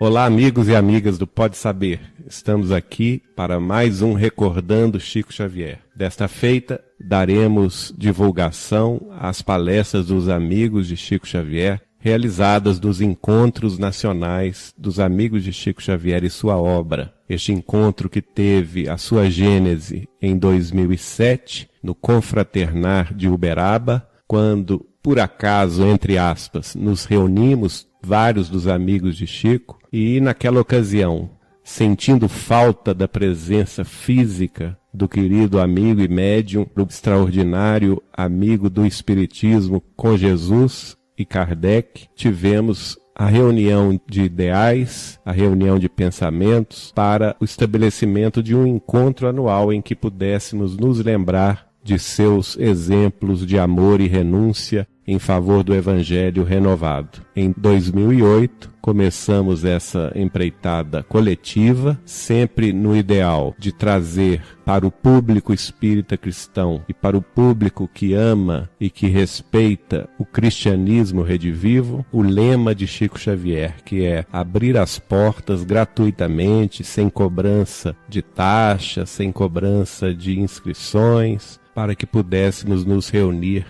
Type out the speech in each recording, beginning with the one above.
Olá, amigos e amigas do Pode Saber. Estamos aqui para mais um Recordando Chico Xavier. Desta feita, daremos divulgação às palestras dos amigos de Chico Xavier, realizadas nos encontros nacionais dos amigos de Chico Xavier e sua obra. Este encontro que teve a sua gênese em 2007, no Confraternar de Uberaba, quando, por acaso, entre aspas, nos reunimos vários dos amigos de Chico, e naquela ocasião, sentindo falta da presença física do querido amigo e médium, do extraordinário amigo do Espiritismo com Jesus e Kardec, tivemos a reunião de ideais, a reunião de pensamentos para o estabelecimento de um encontro anual em que pudéssemos nos lembrar de seus exemplos de amor e renúncia em favor do Evangelho renovado. Em 2008, começamos essa empreitada coletiva, sempre no ideal de trazer para o público espírita cristão e para o público que ama e que respeita o cristianismo redivivo, o lema de Chico Xavier, que é abrir as portas gratuitamente, sem cobrança de taxa, sem cobrança de inscrições, para que pudéssemos nos reunir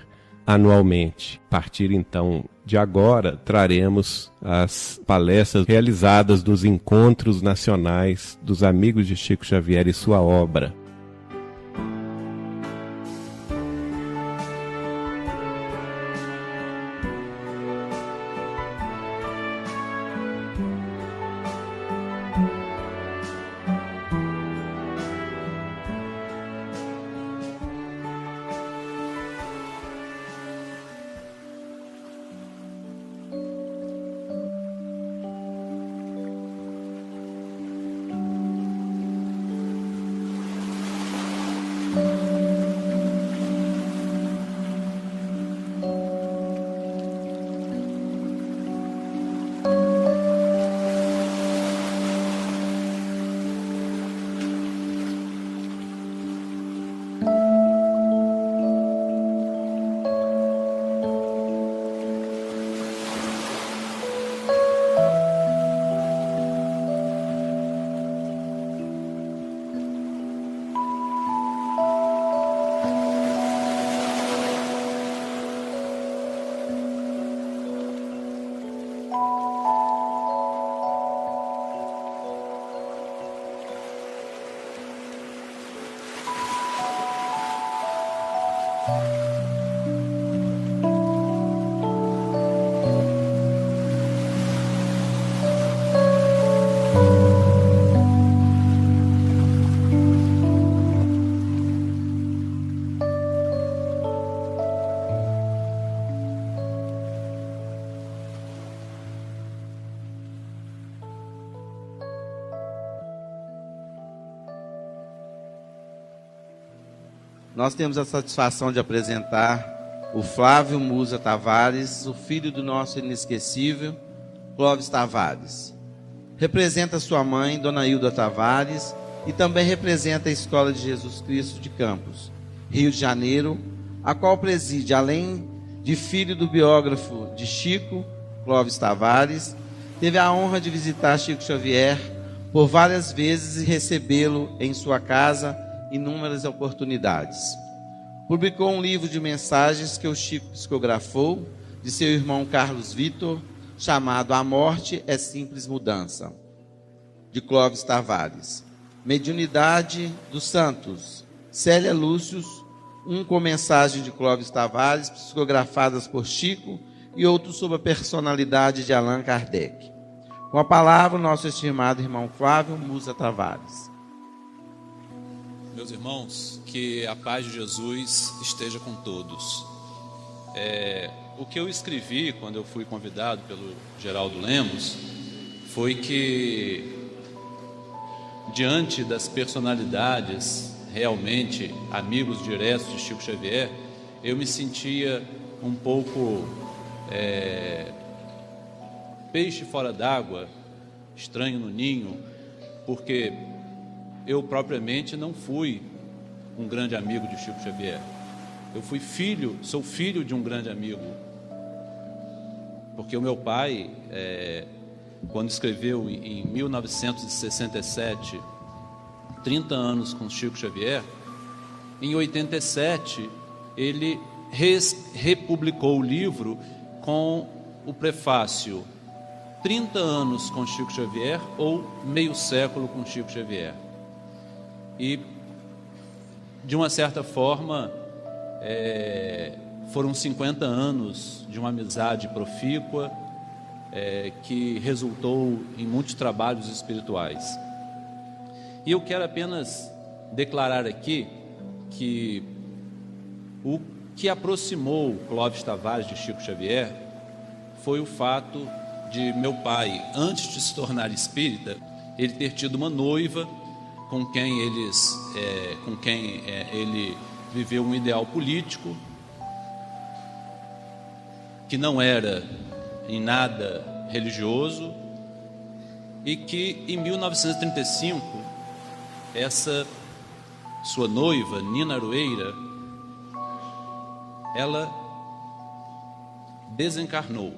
anualmente. A partir então de agora, traremos as palestras realizadas nos encontros nacionais dos amigos de Chico Xavier e sua obra. Nós temos a satisfação de apresentar o Flávio Musa Tavares, o filho do nosso inesquecível Clóvis Tavares. Representa sua mãe, Dona Hilda Tavares, e também representa a Escola de Jesus Cristo de Campos, Rio de Janeiro, a qual preside, além de filho do biógrafo de Chico, Clóvis Tavares, teve a honra de visitar Chico Xavier por várias vezes e recebê-lo em sua casa inúmeras oportunidades. Publicou um livro de mensagens que o Chico psicografou de seu irmão Carlos Vitor, chamado A Morte é Simples Mudança, de Clóvis Tavares. Mediunidade dos Santos, Célia Lúcius, com mensagem de Clóvis Tavares, psicografadas por Chico, e outros sobre a personalidade de Allan Kardec. Com a palavra, o nosso estimado irmão Flávio Musa Tavares. Meus irmãos, que a paz de Jesus esteja com todos. O que eu escrevi quando eu fui convidado pelo Geraldo Lemos foi que, diante das personalidades realmente amigos diretos de Chico Xavier, eu me sentia um pouco peixe fora d'água, estranho no ninho, porque eu propriamente não fui um grande amigo de Chico Xavier. Eu sou filho de um grande amigo, porque o meu pai quando escreveu em 1967, 30 anos com Chico Xavier, em 87 ele republicou o livro com o prefácio 30 anos com Chico Xavier ou meio século com Chico Xavier. E, de uma certa forma, foram 50 anos de uma amizade profícua, que resultou em muitos trabalhos espirituais. E eu quero apenas declarar aqui que o que aproximou Clóvis Tavares de Chico Xavier foi o fato de meu pai, antes de se tornar espírita, ele ter tido uma noiva com quem ele viveu um ideal político que não era em nada religioso, e que em 1935 essa sua noiva, Nina Aroeira, ela desencarnou.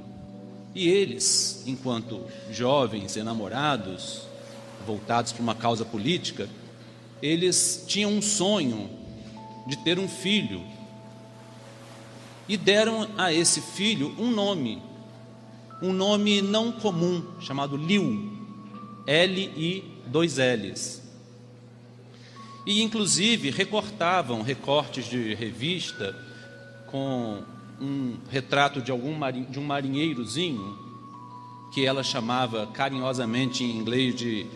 E eles, enquanto jovens enamorados, voltados para uma causa política, eles tinham um sonho de ter um filho, e deram a esse filho um nome não comum, chamado Liu, L-I, 2 L's. E inclusive recortavam recortes de revista com um retrato de um marinheirozinho, que ela chamava carinhosamente em inglês de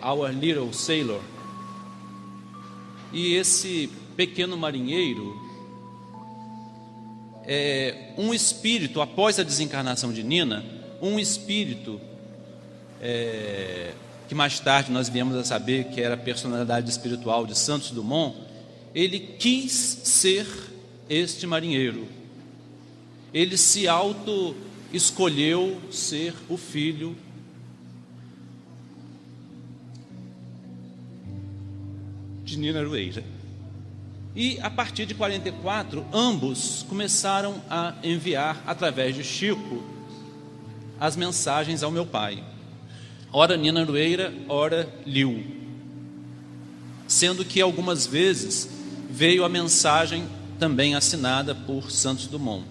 Our Little Sailor. E esse pequeno marinheiro, um espírito, após a desencarnação de Nina, um espírito que mais tarde nós viemos a saber que era a personalidade espiritual de Santos Dumont, ele quis ser este marinheiro. Ele se auto-escolheu ser o filho de Nina Aroeira. E a partir de 44, ambos começaram a enviar, através de Chico, as mensagens ao meu pai. Ora Nina Aroeira, ora Liu. Sendo que algumas vezes veio a mensagem também assinada por Santos Dumont.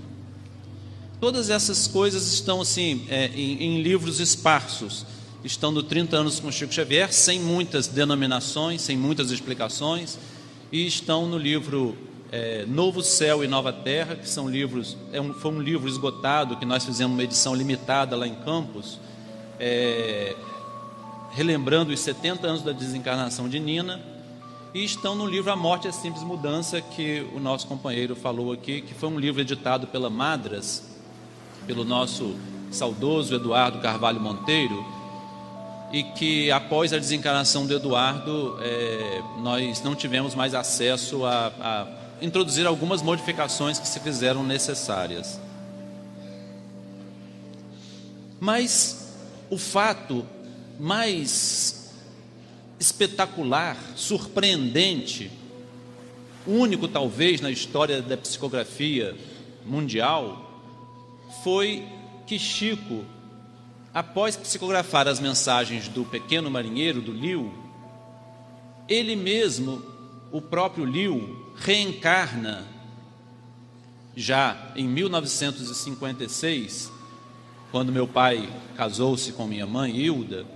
Todas essas coisas estão assim em livros esparsos. Estão no 30 anos com Chico Xavier, sem muitas denominações, sem muitas explicações, e estão no livro Novo Céu e Nova Terra, que são livros, foi um livro esgotado, que nós fizemos uma edição limitada lá em Campos, relembrando os 70 anos da desencarnação de Nina, e estão no livro A Morte é Simples Mudança, que o nosso companheiro falou aqui, que foi um livro editado pela Madras, pelo nosso saudoso Eduardo Carvalho Monteiro, e que após a desencarnação do Eduardo, nós não tivemos mais acesso a introduzir algumas modificações que se fizeram necessárias. Mas o fato mais espetacular, surpreendente, único talvez na história da psicografia mundial, foi que Chico, após psicografar as mensagens do pequeno marinheiro, do Liu, ele mesmo, o próprio Liu, reencarna já em 1956, quando meu pai casou-se com minha mãe, Hilda,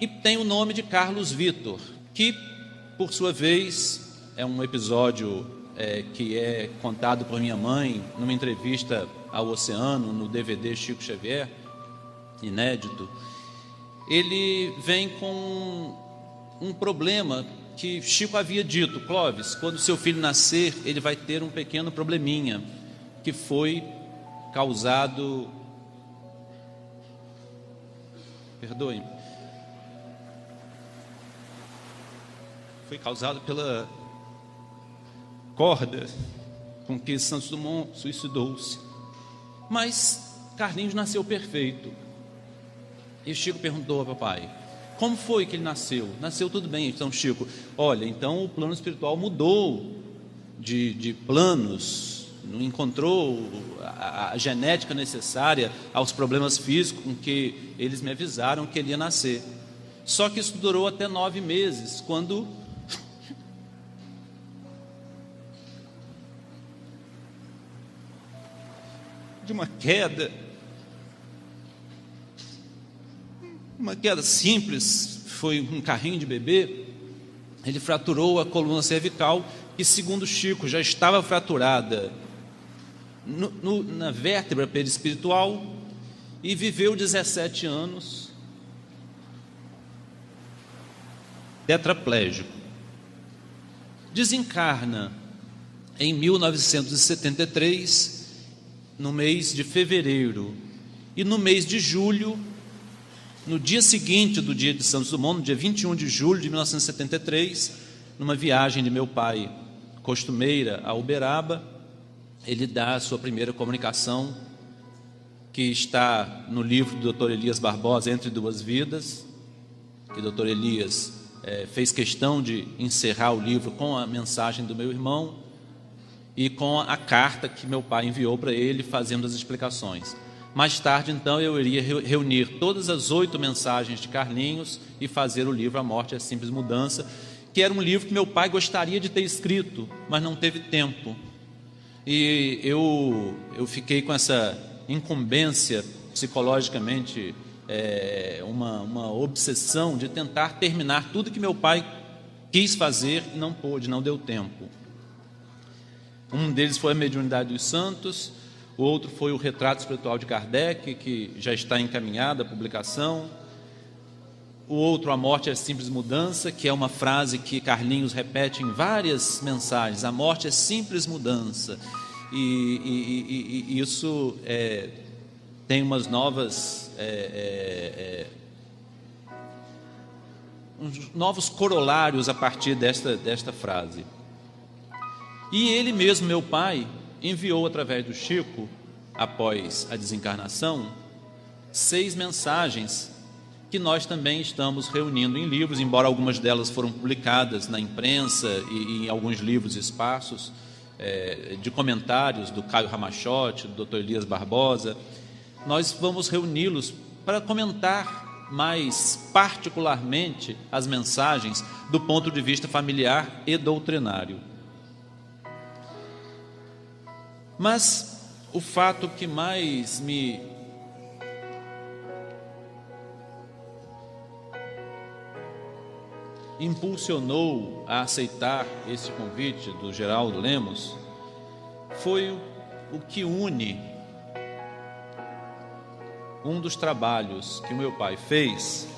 e tem o nome de Carlos Vitor, que, por sua vez, é um episódio que é contado por minha mãe numa entrevista ao Oceano, no DVD Chico Xavier, inédito. Ele vem com um problema que Chico havia dito: Clóvis, quando seu filho nascer, ele vai ter um pequeno probleminha, que foi causado, perdoe, foi causado pela corda com que Santos Dumont suicidou-se. Mas Carlinhos nasceu perfeito. E Chico perguntou ao papai: como foi que ele nasceu? Nasceu tudo bem. Então Chico: olha, então o plano espiritual mudou de planos, não encontrou a genética necessária aos problemas físicos com que eles me avisaram que ele ia nascer. Só que isso durou até 9 meses, quando de uma queda simples, foi um carrinho de bebê, ele fraturou a coluna cervical, que segundo Chico já estava fraturada na vértebra perispiritual, e viveu 17 anos tetraplégico. Desencarna em 1973, no mês de fevereiro, e no mês de julho, no dia seguinte do dia de Santos Dumont, no dia 21 de julho de 1973, numa viagem de meu pai costumeira a Uberaba, ele dá a sua primeira comunicação, que está no livro do Dr. Elias Barbosa, Entre Duas Vidas, que o Dr. Elias fez questão de encerrar o livro com a mensagem do meu irmão e com a carta que meu pai enviou para ele, fazendo as explicações. Mais tarde, então, eu iria reunir todas as 8 mensagens de Carlinhos e fazer o livro A Morte é Simples Mudança, que era um livro que meu pai gostaria de ter escrito, mas não teve tempo. E eu fiquei com essa incumbência psicologicamente, uma obsessão de tentar terminar tudo que meu pai quis fazer e não pôde, não deu tempo. Um deles foi a Mediunidade dos Santos, o outro foi o Retrato Espiritual de Kardec, que já está encaminhada a publicação. O outro, A Morte é Simples Mudança, que é uma frase que Carlinhos repete em várias mensagens: a morte é simples mudança. E isso tem umas novas, uns novos corolários a partir desta frase. E ele mesmo, meu pai, enviou através do Chico, após a desencarnação, 6 mensagens que nós também estamos reunindo em livros, embora algumas delas foram publicadas na imprensa e em alguns livros esparsos, de comentários do Caio Ramachotti, do Dr. Elias Barbosa. Nós vamos reuni-los para comentar mais particularmente as mensagens do ponto de vista familiar e doutrinário. Mas o fato que mais me impulsionou a aceitar esse convite do Geraldo Lemos foi o que une um dos trabalhos que o meu pai fez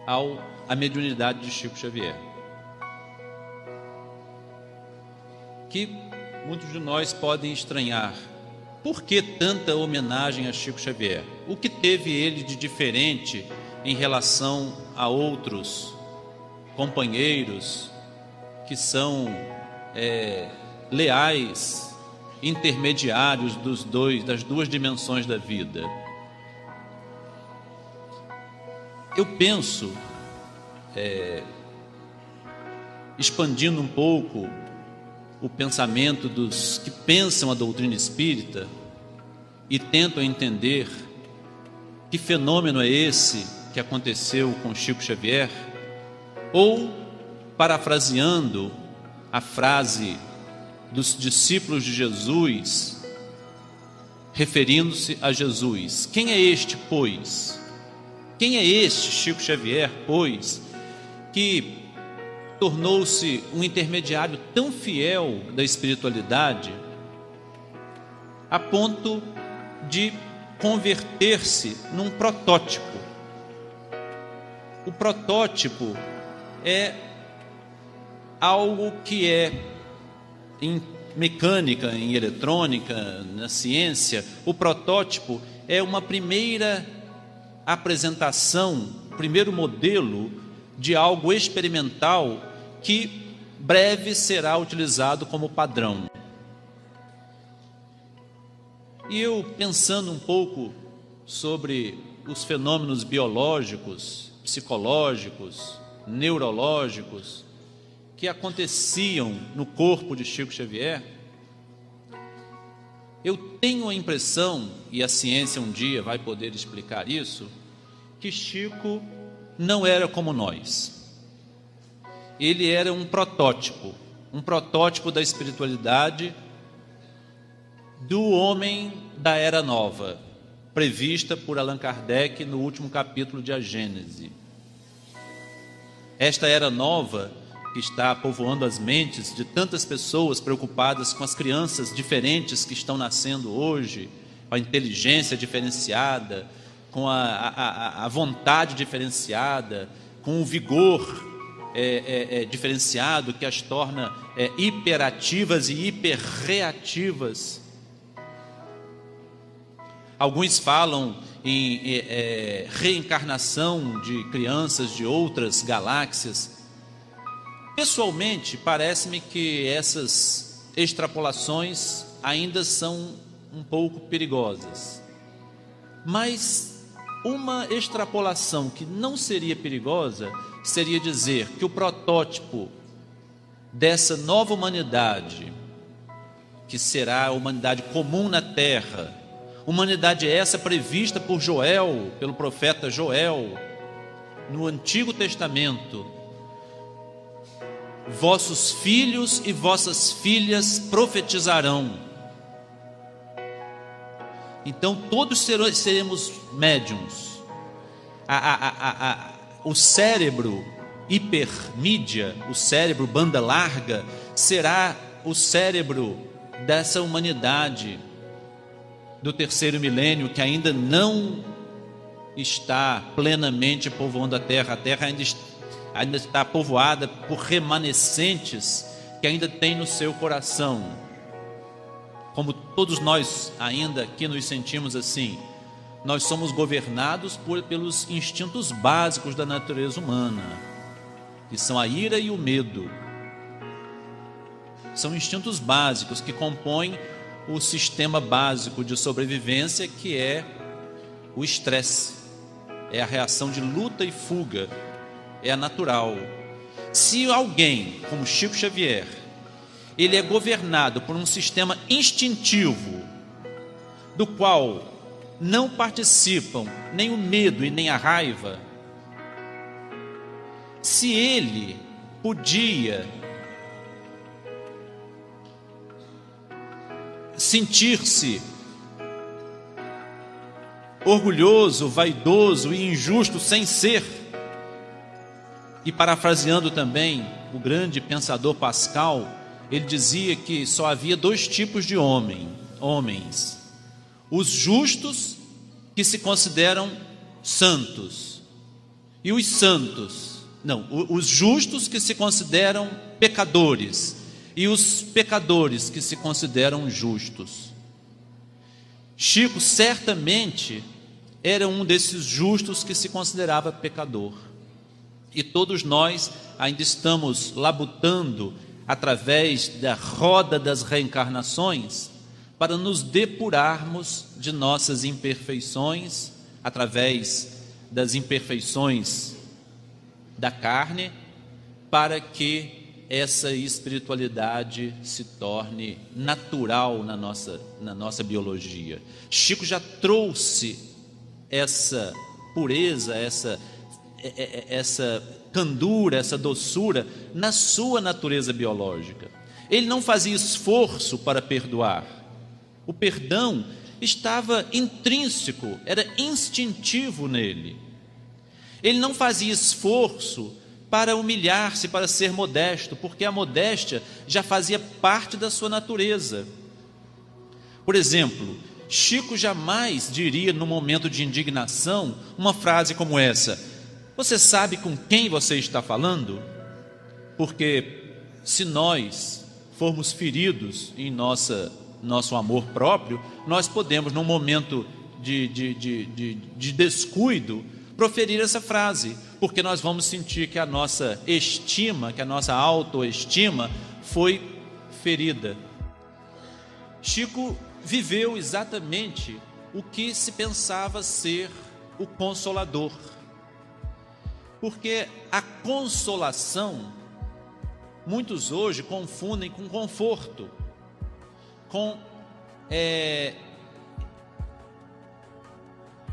à mediunidade de Chico Xavier, que muitos de nós podem estranhar. Por que tanta homenagem a Chico Xavier? O que teve ele de diferente em relação a outros companheiros que são leais intermediários das duas dimensões da vida? Eu penso, expandindo um pouco o pensamento dos que pensam a doutrina espírita e tentam entender que fenômeno é esse que aconteceu com Chico Xavier, ou, parafraseando a frase dos discípulos de Jesus, referindo-se a Jesus: quem é este, pois? Quem é este Chico Xavier, pois, que tornou-se um intermediário tão fiel da espiritualidade, a ponto de converter-se num protótipo? O protótipo é algo que em mecânica, em eletrônica, na ciência, o protótipo é uma primeira apresentação, primeiro modelo de algo experimental que breve será utilizado como padrão. E eu, pensando um pouco sobre os fenômenos biológicos, psicológicos, neurológicos, que aconteciam no corpo de Chico Xavier, eu tenho a impressão, e a ciência um dia vai poder explicar isso, que Chico não era como nós. Ele era um protótipo da espiritualidade do homem da Era Nova, prevista por Allan Kardec no último capítulo de A Gênese. Esta Era Nova que está povoando as mentes de tantas pessoas preocupadas com as crianças diferentes que estão nascendo hoje, com a inteligência diferenciada, com a vontade diferenciada, com o vigor diferenciado que as torna hiperativas e hiperreativas. Alguns falam em reencarnação de crianças de outras galáxias. Pessoalmente, parece-me que essas extrapolações ainda são um pouco perigosas. Mas uma extrapolação que não seria perigosa seria dizer que o protótipo dessa nova humanidade, que será a humanidade comum na Terra, humanidade essa prevista por Joel, pelo profeta Joel, no Antigo Testamento: vossos filhos e vossas filhas profetizarão. Então todos seremos médiuns. O cérebro hipermídia, o cérebro banda larga, será o cérebro dessa humanidade do terceiro milênio, que ainda não está plenamente povoando a Terra. A Terra ainda está povoada por remanescentes que ainda tem no seu coração. Como todos nós ainda aqui nos sentimos assim, nós somos governados pelos instintos básicos da natureza humana, que são a ira e o medo. São instintos básicos que compõem o sistema básico de sobrevivência, que é o estresse, é a reação de luta e fuga, é a natural. Se alguém, como Chico Xavier, ele é governado por um sistema instintivo, do qual não participam nem o medo e nem a raiva, se ele podia sentir-se orgulhoso, vaidoso e injusto sem ser, e parafraseando também o grande pensador Pascal, ele dizia que só havia dois tipos de homens: os justos, que se consideram santos, e os os justos, que se consideram pecadores, e os pecadores, que se consideram justos. Chico certamente era um desses justos que se considerava pecador. E todos nós ainda estamos labutando através da roda das reencarnações para nos depurarmos de nossas imperfeições, através das imperfeições da carne, para que essa espiritualidade se torne natural na nossa biologia. Chico já trouxe essa pureza, essa candura, essa doçura na sua natureza biológica. Ele não fazia esforço para perdoar. O perdão estava intrínseco, era instintivo nele. Ele não fazia esforço para humilhar-se, para ser modesto, porque a modéstia já fazia parte da sua natureza. Por exemplo, Chico jamais diria, no momento de indignação, uma frase como essa: você sabe com quem você está falando? Porque se nós formos feridos em nosso amor próprio, nós podemos, num momento de descuido, proferir essa frase, porque nós vamos sentir que a nossa estima, que a nossa autoestima foi ferida. Chico viveu exatamente o que se pensava ser o Consolador, porque a consolação muitos hoje confundem com conforto, com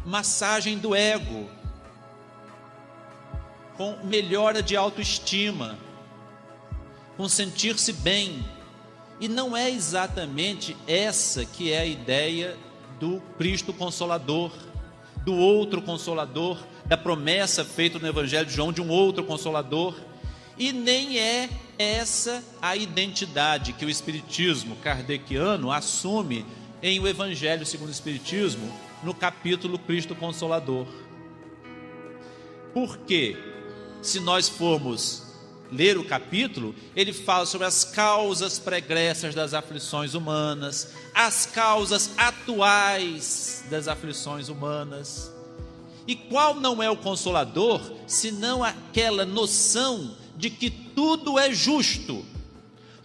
massagem do ego, com melhora de autoestima, com sentir-se bem. E não é exatamente essa que é a ideia do Cristo Consolador, do outro Consolador, da promessa feita no Evangelho de João de um outro Consolador. E nem é essa a identidade que o Espiritismo kardeciano assume em O Evangelho segundo o Espiritismo, no capítulo Cristo Consolador. Porque, se nós formos ler o capítulo, ele fala sobre as causas pregressas das aflições humanas, as causas atuais das aflições humanas. E qual não é o Consolador, senão aquela noção de que tudo é justo.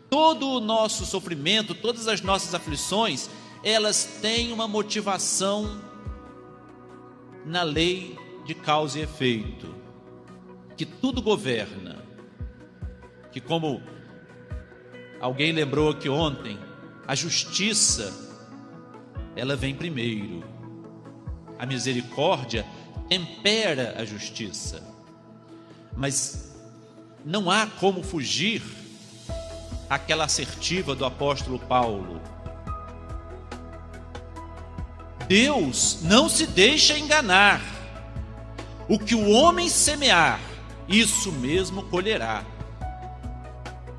Todo o nosso sofrimento, todas as nossas aflições, elas têm uma motivação na lei de causa e efeito, que tudo governa, que, como alguém lembrou aqui ontem, a justiça, ela vem primeiro, a misericórdia tempera a justiça, mas não há como fugir àquela assertiva do apóstolo Paulo: Deus não se deixa enganar, o que o homem semear, isso mesmo colherá.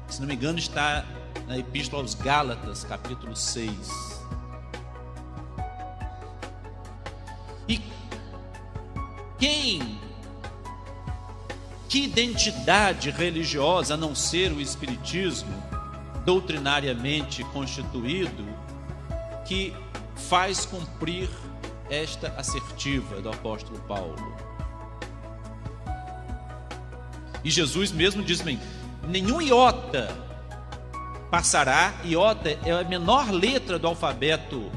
Se não me engano, está na Epístola aos Gálatas, capítulo 6. E que identidade religiosa, a não ser o Espiritismo, doutrinariamente constituído, que faz cumprir esta assertiva do apóstolo Paulo? E Jesus mesmo diz bem: nenhum iota passará. Iota é a menor letra do alfabeto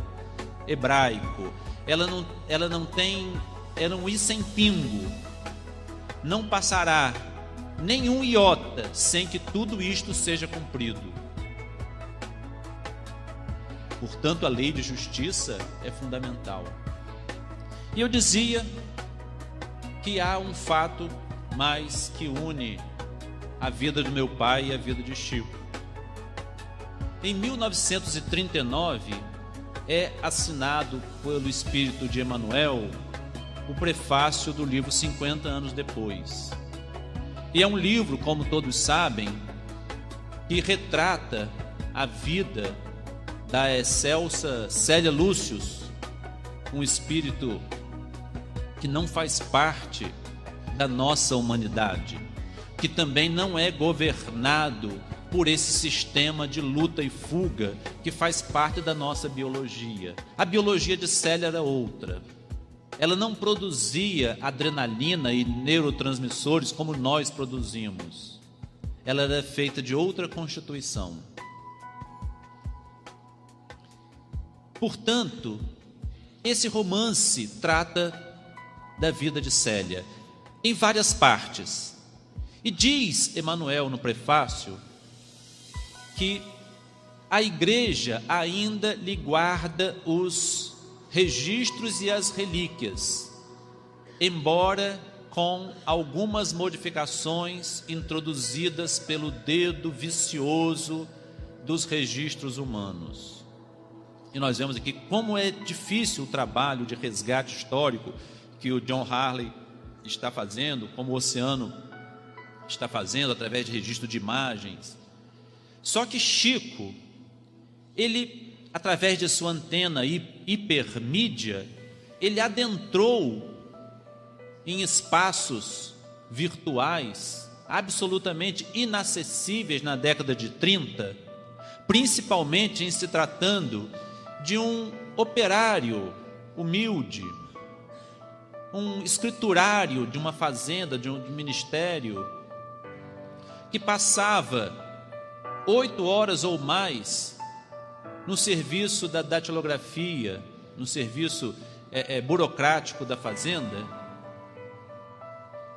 hebraico. Ela não tem, é um i sem pingo. Não passará nenhum iota sem que tudo isto seja cumprido. Portanto, a lei de justiça é fundamental. E eu dizia que há um fato mais que une a vida do meu pai e a vida de Chico. Em 1939 é assinado pelo espírito de Emmanuel o prefácio do livro 50 anos depois. E é um livro, como todos sabem, que retrata a vida da excelsa Célia Lúcius, um espírito que não faz parte da nossa humanidade, que também não é governado por esse sistema de luta e fuga que faz parte da nossa biologia. A biologia de Célia era outra. Ela não produzia adrenalina e neurotransmissores como nós produzimos. Ela era feita de outra constituição. Portanto, esse romance trata da vida de Célia em várias partes. E diz Emmanuel no prefácio que a igreja ainda lhe guarda os registros e as relíquias, embora com algumas modificações introduzidas pelo dedo vicioso dos registros humanos. E nós vemos aqui como é difícil o trabalho de resgate histórico que o John Harley está fazendo, como o Oceano está fazendo através de registro de imagens. Só que Chico, ele, através de sua antena hipermídia, ele adentrou em espaços virtuais absolutamente inacessíveis na década de 30, principalmente em se tratando de um operário humilde, um escriturário de uma fazenda, de um ministério, que passava 8 horas ou mais no serviço da datilografia, no serviço burocrático da fazenda,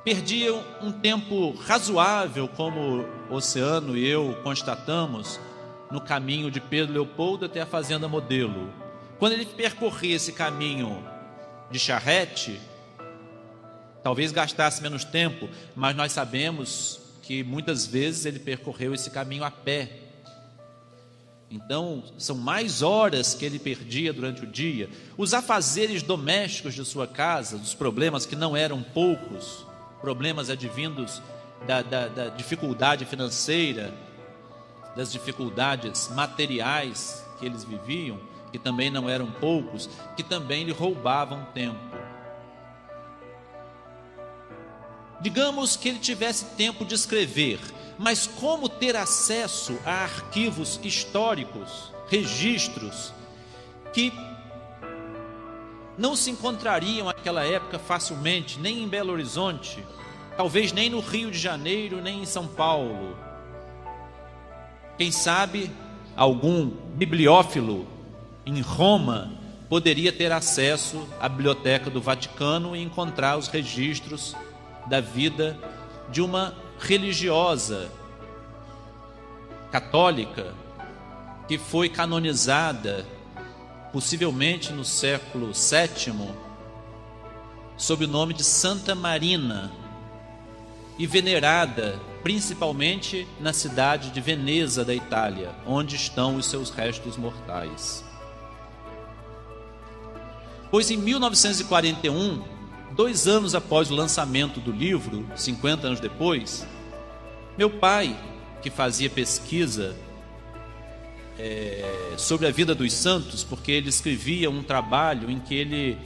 perdia um tempo razoável, como Oceano e eu constatamos, no caminho de Pedro Leopoldo até a Fazenda Modelo. Quando ele percorria esse caminho de charrete, talvez gastasse menos tempo, mas nós sabemos que muitas vezes ele percorreu esse caminho a pé. Então, são mais horas que ele perdia durante o dia. Os afazeres domésticos de sua casa, os problemas que não eram poucos, problemas advindos da dificuldade financeira, das dificuldades materiais que eles viviam, que também não eram poucos, que também lhe roubavam tempo. Digamos que ele tivesse tempo de escrever, mas como ter acesso a arquivos históricos, registros, que não se encontrariam naquela época facilmente, nem em Belo Horizonte, talvez nem no Rio de Janeiro, nem em São Paulo. Quem sabe algum bibliófilo em Roma poderia ter acesso à Biblioteca do Vaticano e encontrar os registros da vida de uma religiosa católica que foi canonizada possivelmente no século VII sob o nome de Santa Marina e venerada principalmente na cidade de Veneza da Itália, onde estão os seus restos mortais. Pois em 1941, 2 anos após o lançamento do livro, 50 anos depois, meu pai, que fazia pesquisa sobre a vida dos santos, porque ele escrevia um trabalho em que ele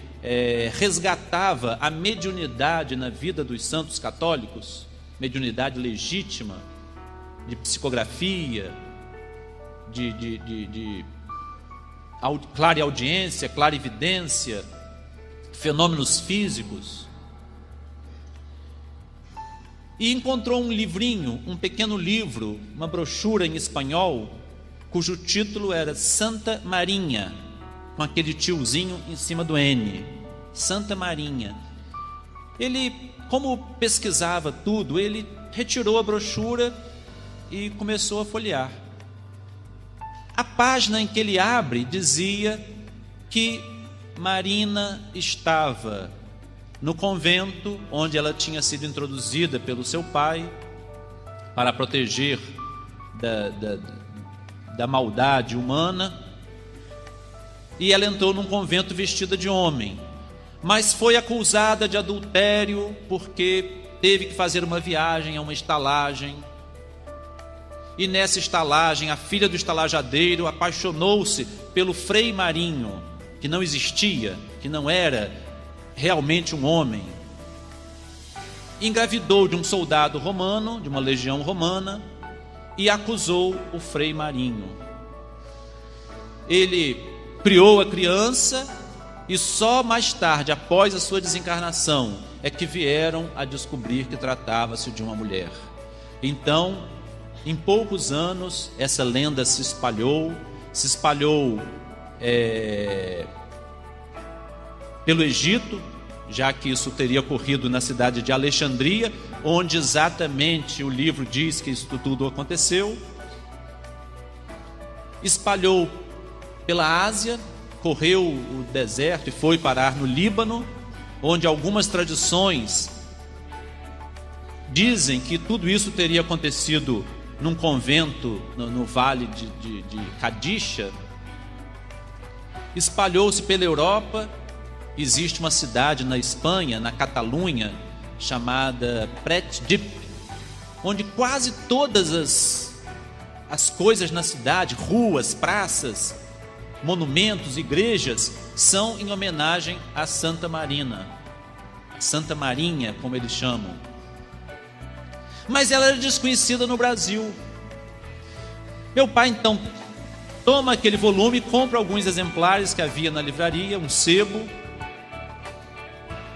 resgatava a mediunidade na vida dos santos católicos, mediunidade legítima, de psicografia, de clareaudiência, clarividência, fenômenos físicos, e encontrou um livrinho, um pequeno livro, uma brochura em espanhol, cujo título era Santa Marinha, com aquele tiozinho em cima do N, Santa Marinha. Ele, como pesquisava tudo, ele retirou a brochura e começou a folhear. A página em que ele abre dizia que Marina estava no convento onde ela tinha sido introduzida pelo seu pai para proteger da maldade humana, e ela entrou num convento vestida de homem, mas foi acusada de adultério porque teve que fazer uma viagem a uma estalagem, e nessa estalagem a filha do estalajadeiro apaixonou-se pelo Frei Marinho, que não existia, que não era realmente um homem. Engravidou de um soldado romano, de uma legião romana, e acusou o Frei Marinho. Ele criou a criança e só mais tarde, após a sua desencarnação, é que vieram a descobrir que tratava-se de uma mulher. Então, em poucos anos, essa lenda se espalhou pelo Egito, já que isso teria ocorrido na cidade de Alexandria, onde exatamente o livro diz que isso tudo aconteceu. Espalhou pela Ásia, correu o deserto e foi parar no Líbano, onde algumas tradições dizem que tudo isso teria acontecido num convento no vale de Cadisha. Espalhou-se pela Europa. Existe uma cidade na Espanha, na Catalunha, chamada Prat-Dip, onde quase todas as coisas na cidade, ruas, praças, monumentos, igrejas, são em homenagem a Santa Marina, Santa Marinha, como eles chamam. Mas ela era desconhecida no Brasil. Meu pai então toma aquele volume, compra alguns exemplares que havia na livraria, um sebo,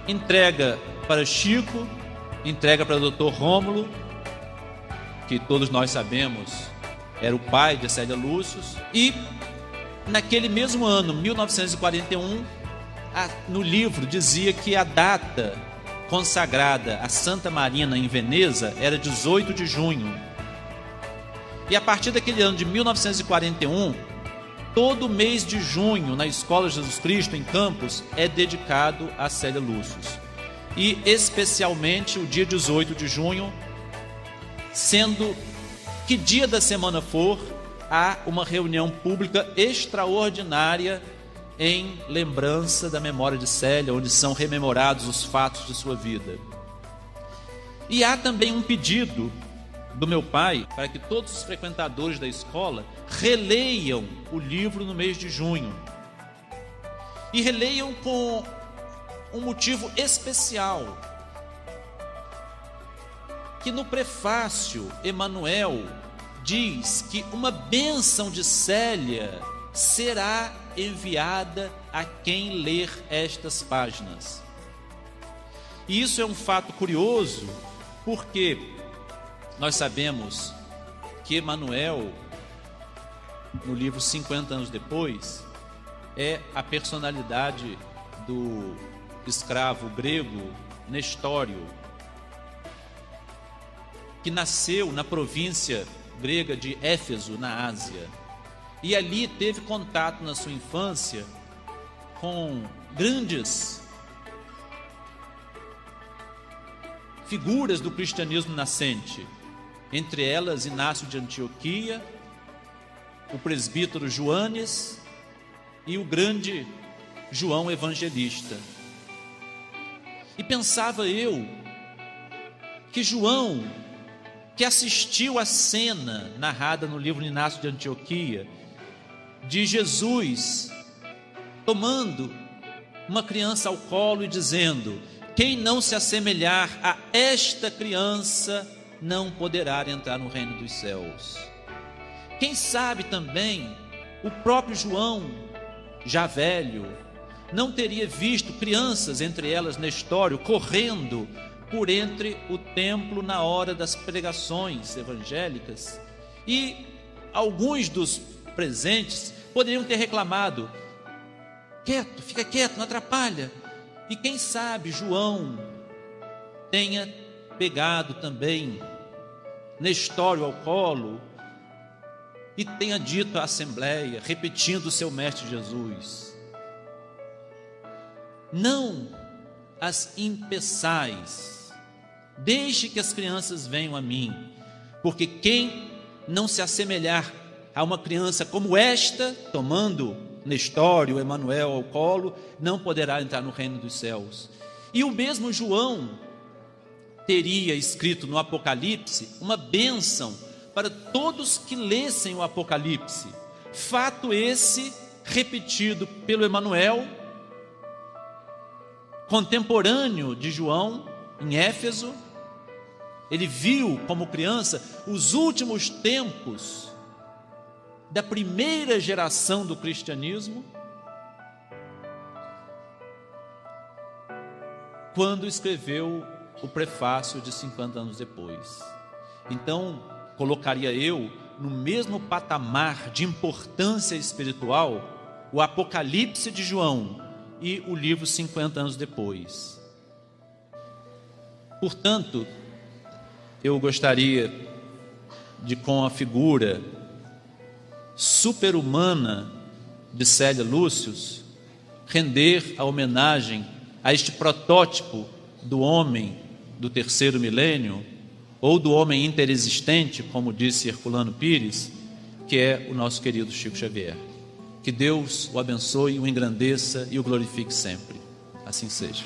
entrega para Chico, entrega para o Dr. Rômulo, que todos nós sabemos era o pai de Célia Lúcio, e naquele mesmo ano, 1941, no livro dizia que a data consagrada a Santa Marina em Veneza era 18 de junho. E a partir daquele ano de 1941, todo mês de junho na Escola Jesus Cristo em Campos é dedicado a Célia Lúcius. E especialmente o dia 18 de junho, sendo que dia da semana for, há uma reunião pública extraordinária em lembrança da memória de Célia, onde são rememorados os fatos de sua vida. E há também um pedido do meu pai para que todos os frequentadores da escola releiam o livro no mês de junho. E releiam com um motivo especial, que no prefácio Emmanuel diz que uma bênção de Célia será enviada a quem ler estas páginas. E isso é um fato curioso, porque nós sabemos que Emmanuel, no livro 50 anos depois, é a personalidade do escravo grego Nestório, que nasceu na província grega de Éfeso, na Ásia, e ali teve contato na sua infância com grandes figuras do cristianismo nascente, entre elas Inácio de Antioquia, o presbítero Joanes e o grande João Evangelista. E pensava eu que João, que assistiu à cena narrada no livro de Inácio de Antioquia, de Jesus tomando uma criança ao colo e dizendo: quem não se assemelhar a esta criança não poderá entrar no reino dos céus. Quem sabe também o próprio João, já velho, não teria visto crianças, entre elas Nestório, correndo por entre o templo na hora das pregações evangélicas, e alguns dos presentes poderiam ter reclamado: quieto, fica quieto, não atrapalha. E quem sabe João tenha pegado também Nestório ao colo e tenha dito à assembleia, repetindo o seu mestre Jesus: não as impeçais, deixe que as crianças venham a mim, porque quem não se assemelhar a uma criança como esta, tomando Nestório, Emmanuel ao colo, não poderá entrar no reino dos céus. E o mesmo João teria escrito no Apocalipse uma bênção para todos que lessem o Apocalipse, fato esse repetido pelo Emmanuel, contemporâneo de João, em Éfeso. Ele viu como criança os últimos tempos da primeira geração do cristianismo, quando escreveu o prefácio de 50 anos depois. Então, colocaria eu no mesmo patamar de importância espiritual o Apocalipse de João e o livro 50 anos depois. Portanto, eu gostaria de, com a figura super-humana de Célia Lúcius, render a homenagem a este protótipo do homem do terceiro milênio, ou do homem interexistente, como disse Herculano Pires, que é o nosso querido Chico Xavier. Que Deus o abençoe, o engrandeça e o glorifique sempre. Assim seja.